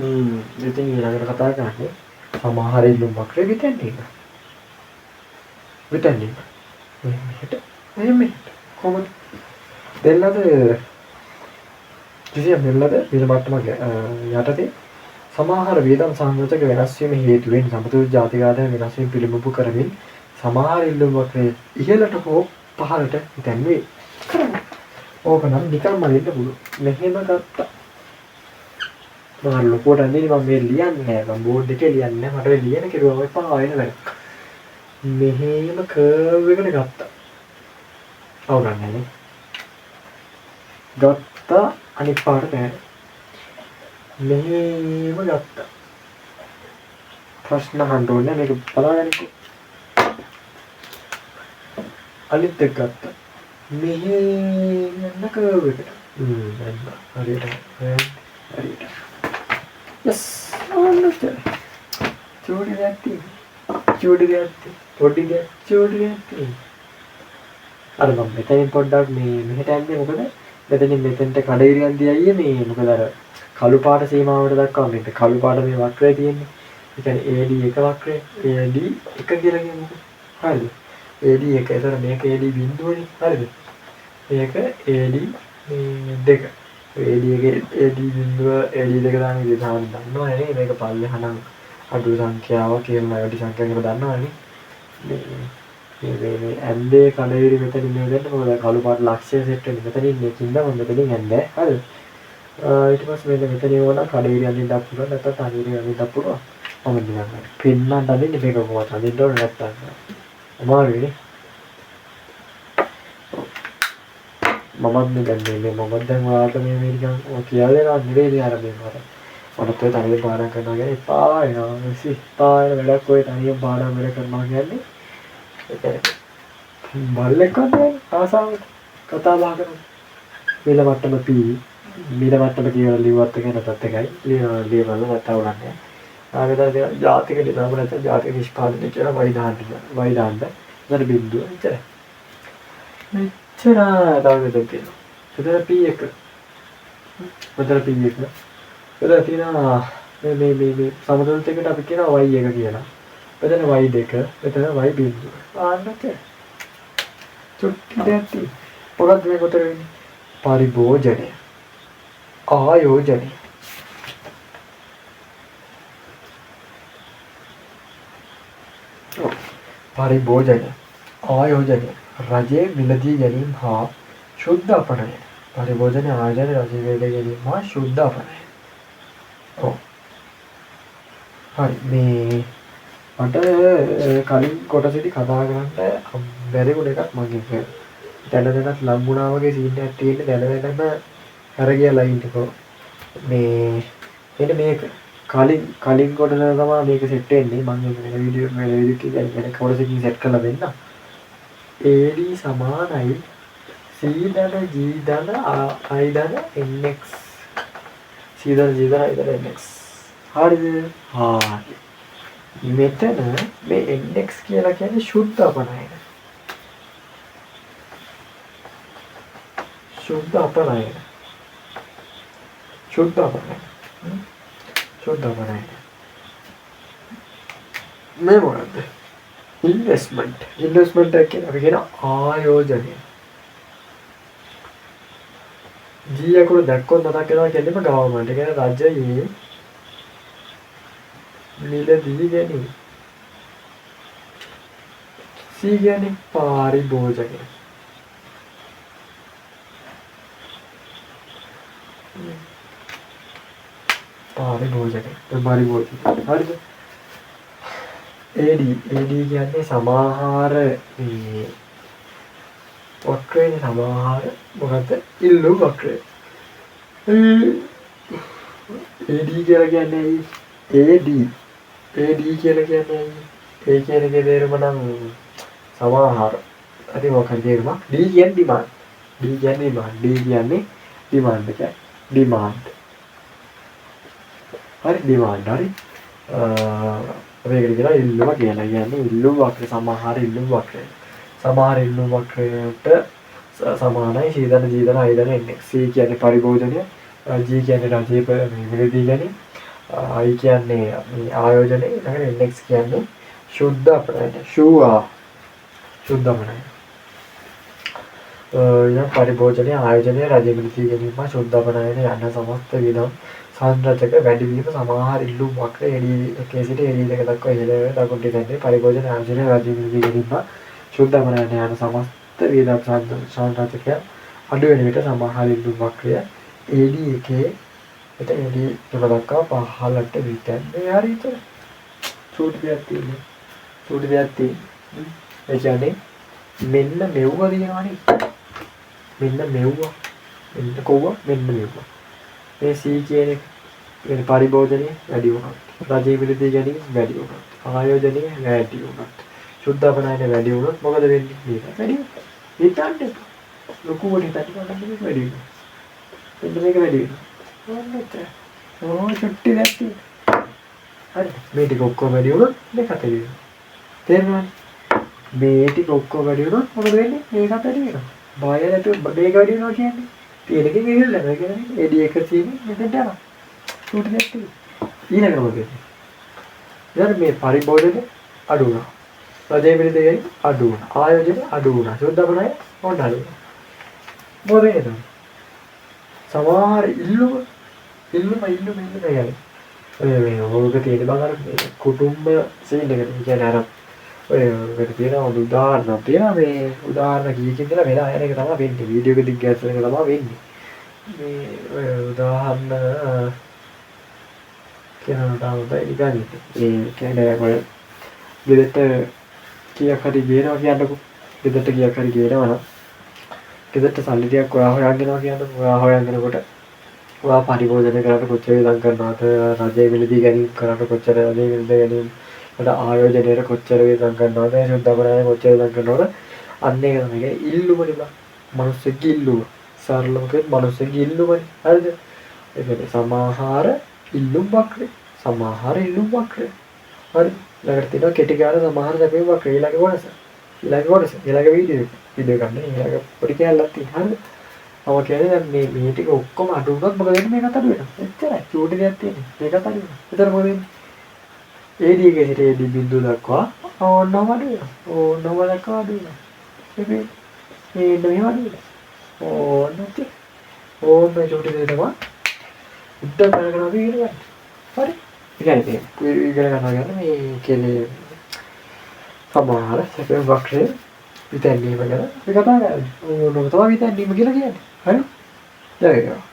ඉතින් ඊළඟට කතා කරන්නේ සමහර ඉල්ලුම් වක්‍රේ විතන්නේ. මෙහෙට කොහොමද දෙන්නද කිසියම් දෙන්නද විද මට්ටමක යටතේ සමහර වියදම් සංරචක වෙනස් වීම හේතුවෙන් සමතුලිත ජාතික ආදායම වෙනස් වීම පිළිබිඹු කරමින් සමහර ඉල්ලුම් වක්‍රයේ ඉහළට හෝ පහළට හිතන්නේ කරන්නේ. ඕක නම් නිකම්ම වෙන්න පුළුවන්. මෙහෙම ගත්තා. මම ලොකුවට අන්නේ මම මේ ලියන්නේ නැහැ. මම බෝඩ් එකේ ලියන්නේ නැහැ. මට ඔය ලියන කෙරුවම එපා වෙන වැඩක්. මෙහෙම කර්ව් එකට ගත්තා. අවුලන්නේ නේ. ගත්තා අනිත් පාට නෑ. මෙහෙම ගත්තා. ප්‍රශ්න අහන්න ඕනේ මේක බලාගන්නකෝ. අනිත් එක ගත්තා. මෙහෙම යන කර්ව් එකට. හරියට. හරියට. yes almost චෝඩි දැක්ටි පොඩි දැක්ටි අර මම මෙතනින් පොඩ්ඩක් මේ මෙහෙට යන්නේ මොකද මෙතනින් මෙතෙන්ට කඩේරියක් දියයි මේ මොකද අර කළු පාට සීමාවට දක්වා මේක කළු පාට මේ වක්‍රය තියෙන්නේ ඒ කියන්නේ AD එක වක්‍රය AD එක කියලා කියමුකෝ හරිද AD එක ඒතර මේක AD බිඳුවනේ හරිද මේක AD මේ දෙක AD එකේ AD බිඳුව AD දෙක දාන විදිහ දාන්න දන්නවනේ නේ මේක පල්ලෙහා නම් අඩු සංඛ්‍යාවක් කියලා වැඩි සංඛ්‍යාවක් කියලා දන්නවනේ මේ ඇන්දේ කඩේරි මෙතන ඉන්නේ දෙන්න මොකද කළු පාට ලක්ෂ්‍ය සෙට් වෙන්නේ මෙතන ඉන්නේ කින්ද මම මෙතනින් ඇන්දේ හරිද ඊට පස්සේ මෙතන ඕන කඩේරි අඳින්නත් පුළුවන් නැත්නම් තනියම අඳින්නත් පුළුවන් මම නිකන් පින්නන්න අඳින්නේ මේක කොහොමද අඳින්න ඕනේ නැත්නම් අමාරුයි මමත් දැන් දැන් ඔයාලට මේ නිකන් කියලා දෙනවා නෙවෙයි අර මේ මට ඔය තනියම පාඩම් කරනවා කියන්නේ එපා වෙනවා මිසි පාඩම් වැඩක් ඔය තනියම පාඩම් වැඩ කරනවා කියන්නේ බල්ලෙක් වගේ ආසාවට කතා බහ කරනවා මිල මට්ටම P මිල මට්ටම කියලා ලිව්වත් එක නැතත් එකයි ලියවල නැතව උනන්නේ ආගෙදා ජාතික දිනම නැත්නම් ජාතික නිෂ්පාදනය කියලා වයි දාන්න ඉතින් බිඳුව එච්චරයි තවද තියෙනවා. එතන P1. මෙතන P1. එතන තියෙනවා මේ සමතුලිත එකට අපි කියනවා y1 කියලා. මෙතන y2, මෙතන y බිඳුව. ආන්නක. චුට්ටි දෙයක් තියෙනවා. මොකක්ද මේ කොට වෙන්නේ? පරිභෝජනය. ආයෝජනය. පරිභෝජනය. ආයෝජනය. රජයේ මිලදී ගැනීම හා ශුද්ධ අපනයන පරිභෝජන ආයෝජන රජයේ මිලදී ගැනීම හා ශුද්ධ අපනයන ඔව් හරි මේ මට කලින් කොටසෙදි කතා කරන්න බැරි වුණ එකක් මගේ දැනටත් ලම්බුණා වගේ සීන් එකක් තියෙන්නේ දැනටම අර ගියලා ඉන්නකෝ මේ එන්න මේක කලින් කොටස තමයි මේක සෙට් වෙන්නේ මම මේ වීඩියෝ කියන්නේ කොටසකින් සෙට් කරලා දෙන්න AD සමානයි C ධන G ධන I ධන NX C ධන G ධන I ධන NX හරිද? හරි. මෙතන මේ NX කියලා කියන්නේ ශුද්ධ අපනයන. ශුද්ධ අපනයන. මේ මොකද්ද? ඉන්වෙස්ට්මන්ට් එක කියන අපි කියන ආයෝජනය. G අකුර දැක්කොත් මතක් වෙනවා කියන්නේම ගවර්න්මන්ට්. ඒ කියන්නේ රජයේ මිලදී ගැනීම. C කියන්නේ පරිභෝජනය. හරිද? AD කියන්නේ සමාහාර මේ වක්‍රයේ සමාහාර මොකද්ද? ඉල්ලු වක්‍රය. AD කියලා කියන්නේ AD කියලා කියන්නේ ඒ කියන එකේ තේරුම නම් සමාහාර. හරි මොකක්ද තේරුම? D කියන්නේ ඩිමාන්ඩ්. D කියන්නේ ඩිමාන්ඩ් එක. ඩිමාන්ඩ්. හරි ඩිමාන්ඩ් හරි. මේකට කියනවා ඉල්ලුම කියලා. කියන්නේ ඉල්ලුම වක්‍රය සමහර ඉල්ලුම වක්‍රය. සමහර ඉල්ලුම වක්‍රයට සමානයි C ධන G ධන I ධන NX. C කියන්නේ පරිභෝජනය, G කියන්නේ රජයේ මිලදී ගැනීම, I කියන්නේ මේ ආයෝජනය ඊළඟට NX කියන්නේ ශුද්ධ අපනයන ශුවා ශුද්ධ අපනයන යම් පරිභෝජනය ආයෝජනය රජ මිලදී ගැනීම ශුද්ධ අපනයන යන සමස්ත විධම් සංරචක වැඩිවීම සමාහාර ඉල්ලුම් වක්‍ර එඩී එකේ සිට එඩී දෙක දක්වා ඉහළ දකුණට දෙන්නේ පරිභෝජන ආයෝජනය රජ මිලදී ගැනීම ශුද්ධ අපනයන යන සමස්ත විධම් සංරචක අඩු වෙන විට සමාහාර ඉල්ලුම් වක්‍රය එඩී එකේ එත එඩී තුන දක්වා පහළට විතන්නේ හරියට චූටි දෙයක් තියෙන්නේ චූටි දෙයක් තියෙන්නේ ඒ කියන්නේ මෙන්න මෙව්ව දිනවනේ මෙන්න මෙව්ව මෙන්න කොව්ව මෙන්න මෙව්ව මේ C කියන එක වෙන පරිභෝජනයේ වැඩි වුණා රජයේ මිලදී ගැනීම වැඩි වුණා ආයෝජනයේ වැඩි වුණා ශුද්ධ අපනයන වැඩි වුණොත් මොකද වෙන්නේ මේක වැඩි හිතන්න ලොකුවට හිතන්න ගන්න වැඩි වෙනවා මෙන්න මේක වැඩි වෙනවා ඕන චුට්ටි දෙයක් තියෙනවා හරි මේ ටික ඔක්කොම වැඩි වුණොත් මේක අතේ වෙනවා තේරුණාද මේ ටික ඔක්කොම වැඩි වුණොත් මොකද වෙන්නේ මේක අතේ වෙනවා බය නැතුව මේක වැඩි වෙනවා කියන්නේ තියෙනකෙන් ඉහිල්ල නැහැ කියන්නේ එඩි එක තියෙන්නේ මෙතෙන්ට යනවා චුට්ටි දෙයක් තියෙනවා ඊළඟට මොකද වෙන්නේ ඊළඟ මේ පරිභෝජනේ අඩු වුණා රජයේ මිලදී ගැනීම අඩු වුණා ආයෝජන අඩු වුණා ශුද්ධ අපනයන ඕන අඩු වුණා මොකද වෙන්නේ සමහර ඉල්ලුම කියන්නේ ඔය ඕක තියෙන බං අර කුටුම්බ සීන් එකට කියන්නේ අර ඔය ඔකට තියෙන උදාහරණ තියෙනවා මේ උදාහරණ කීයකින් දෙලා වෙලා යන එක තමයි වෙන්නේ වීඩියෝ එක දිග් ගැස්සන එක තමයි වෙන්නේ මේ ඔය උදාහරණ කියනවා තමයි ඒ කියන්නේ ඔය ගෙදරට කීයක් හරි ගේනවා කියන්නකො ගෙදරට කීයක් හරි ගේනවා නම් ගෙදරට සල්ලි ටිකක් ඔයා හොයන් යනවා කියන්නකො ඔයා හොයන් යනකොට ඔයා පරිභෝජනය කරන්න කොච්චර වියදම් කරනවද රජයේ මිලදී ගැනීම කරන්න කොච්චර රජයේ මිලදී ගැනීම වල ආයෝජනයේ කොච්චර වියදම් කරනවද ශුද්ධ අපනයන කොච්චර වියදම් කරනවද අන්න ඒක තමයි ඉල්ලුමනේ බං මනුස්සෙක්ගේ ඉල්ලුම සරලව කියත් මනුස්සෙක්ගේ ඉල්ලුමනේ හරිද ඒ කියන්නේ සමාහාර ඉල්ලුම් වක්‍රය සමාහාර ඉල්ලුම් වක්‍රය හරි ළඟට තියෙනවා කෙටි ගාන සමාහාර සැපේ වක්‍රය ඊළඟ කොටස ඊළඟ වීඩියෝ ගන්න ඊළඟ පොඩි කැලලක් තියෙනවා හරිද මම කියන්නේ දැන් මේ ටික ඔක්කොම අඩු වුණොත් මොකද වෙන්නේ මේකත් අඩු වෙනවා එච්චරයි චූටි දෙයක් තියෙන්නේ මේකත් අඩු වෙනවා එතන මොකද වෙන්නේ AD එකේ සිට AD බිඳුව දක්වා ඕනම අඩු වෙනවා ඕනම දක්වා අඩු වෙනවා මේ මෙහෙම අඩු වෙනවා ඕන චූටි දෙයක් තමයි උද්දම් කරගෙන අපි ඉගෙන ගන්න හරි ඉගෙන ගන්නවා කියන්නේ මේ කෙලේ සමහර සැපේ වක්‍රය විතැන්වීම ගැන අපි කතා කරන්නේ ඕනම තමයි විතැන්වීම කියලා කියන්නේ හරි දැන්